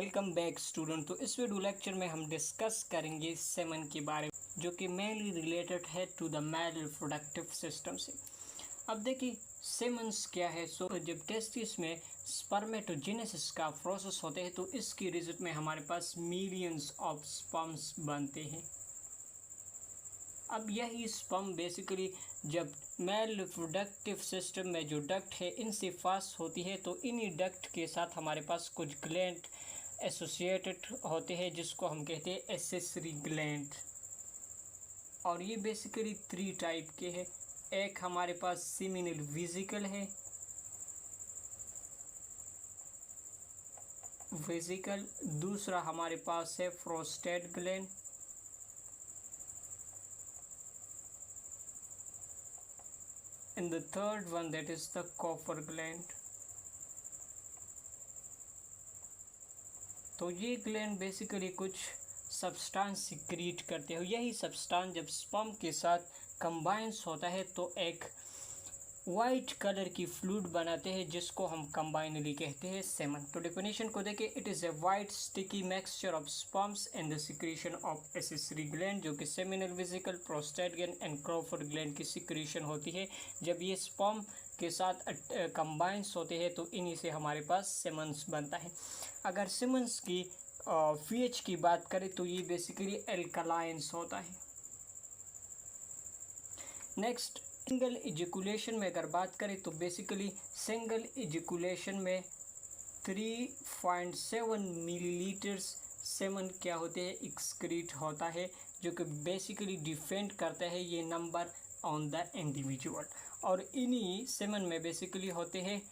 Welcome back student. तो इस video lecture में हम डिस्कस करेंगे सेमन के बारे में, जो कि मेनली रिलेटेड है to the male reproductive system से। अब देखिए सेमन्स क्या है। जब टेस्टिस में स्पर्मेटोजेनेसिस का प्रोसेस होते हैं तो इसकी रिजल्ट में हमारे पास मिलियंस ऑफ स्पर्म्स बनते हैं। अब यही स्पर्म बेसिकली जब मेल रिप्रोडक्टिव सिस्टम में जो डक्ट है इनसे पास होती है तो इन्हीं डक्ट के साथ हमारे पास कुछ ग्लैंड एसोसिएटेड होते हैं जिसको हम कहते हैं एक्सेसरी ग्लैंड। और ये बेसिकली 3 टाइप के हैं। एक हमारे पास सेमिनल वेसिकल है, दूसरा हमारे पास है prostate gland, and the third one that is the coffer gland। तो ये ग्लैंड बेसिकली कुछ सब्सटेंस सिक्रीट करते हैं। यही सब्सटेंस जब स्पर्म के साथ कंबाइंस होता है तो एक वाइट कलर की फ्लूइड बनाते हैं जिसको हम कंबाइनली कहते हैं सेमन। तो डेफिनेशन को देखें, it is a white sticky mixture of sperms and the secretion of accessory gland, जो कि seminal vesicle, prostate gland and Cowper gland की सिक्रीशन होती है। जब ये स्पर्म के साथ कंबाइंस होते हैं तो इन्हीं से हमारे पास सेमन्स बनता है। अगर सेमन्स की पीएच की बात करें तो ये बेसिकली एल्कलाइंस होता है। नेक्स्ट सिंगल इजैकुलेशन में अगर बात करें तो बेसिकली सिंगल इजैकुलेशन में 3.7 मिलीलीटर्स सेमन क्या होते हैं एक्सक्रीट होता है, जो कि बेसिकली डिपेंड करता है ये नंबर ऑन द इंडिविजुअल। और इन्हीं सेमन में बेसिकली होते हैं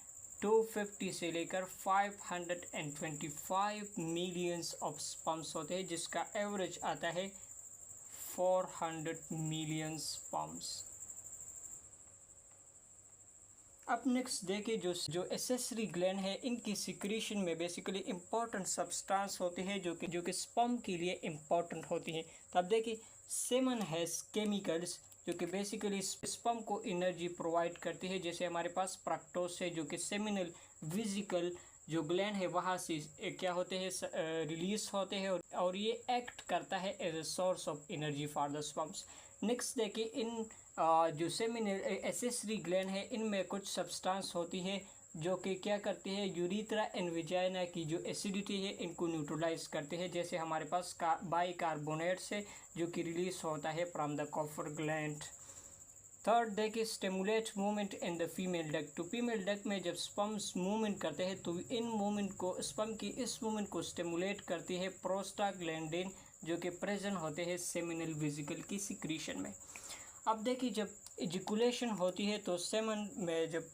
250 से लेकर 525 मिलियंस ऑफ स्पर्म्स होते हैं, जिसका एवरेज आता है 400 मिलियन स्पर्म्स। अब नेक्स्ट देखिए जो एक्सेसरी ग्लैंड है इनकी सिक्रीशन में बेसिकली इम्पोर्टेंट सब्सटेंस होती है जो कि स्पर्म के लिए इम्पोर्टेंट होती है। तब देखिए सेमन हैज़ केमिकल्स जो कि बेसिकली स्पर्म को एनर्जी प्रोवाइड करती है। जैसे हमारे पास प्रैक्टोस है जो कि सेमिनल वेसिकल जो ग्लैंड है वहाँ से क्या होते हैं रिलीज होते हैं और ये एक्ट करता है as a source of energy for the sperms. Next देखिए इन जो सेमिनल एक्सेसरी ग्लैंड है इनमें कुछ सब्सटेंस होती है जो कि क्या करती है यूरिथ्रा एंड वेजाइना की जो एसिडिटी है इनको न्यूट्रलाइज करते हैं। जैसे हमारे पास बाइकार्बोनेट्स है जो कि रिलीज होता है from the Cowper gland. Third देखिए stimulate movement in the female duct. तो फीमेल डक्ट में जब स्पर्म्स मूवमेंट करते हैं तो इन मूवमेंट को स्पर्म की इस मूवमेंट को स्टिमुलेट करती है प्रोस्टाग्लैंडिन जो कि प्रेजेंट होते हैं सेमिनल वेसिकल की सिक्रीशन में। अब देखिए जब इजैकुलेशन होती है तो सेमन में जब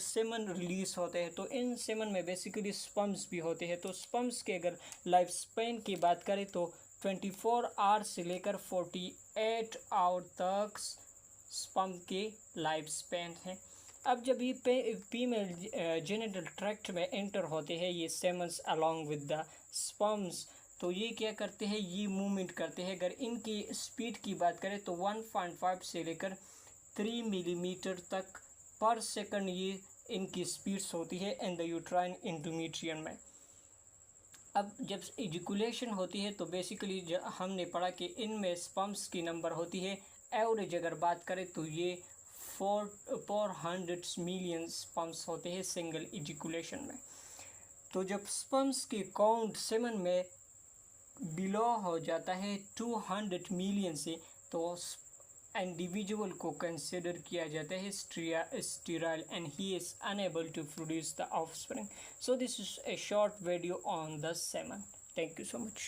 सेमन रिलीज होते हैं तो इन सेमन में बेसिकली स्पर्म्स भी होते हैं। तो स्पर्म्स के अगर लाइफ स्पैन की बात करें तो 24 आवर्स से लेकर 48 आवर तक स्पर्म के लाइफ स्पैन है। अब जब ये फीमेल जेनिटल ट्रैक्ट में एंटर होते हैं ये सेमन्स अलोंग विद द स्पर्म्स, तो ये क्या करते हैं ये मूवमेंट करते हैं। अगर इनकी स्पीड की बात करें तो 1.5 से लेकर 3 मिलीमीटर तक पर सेकंड ये इनकी स्पीड्स होती है इन द यूट्राइन इंडोमेट्रियम में। अब जब इजैकुलेशन होती है तो बेसिकली हमने पढ़ा कि इनमें स्पर्म्स की नंबर होती है एवरेज अगर बात करें तो ये 400 मिलियन स्पर्म्स होते हैं सिंगल इजैकुलेशन में। तो जब स्पर्म्स की काउंट सेमन में बिलो हो जाता है 200 मिलियन से तो इंडिविजुअल को कंसिडर किया जाता है sterile and he is unable to produce the offspring. So this is a short video on the semen. Thank you so much.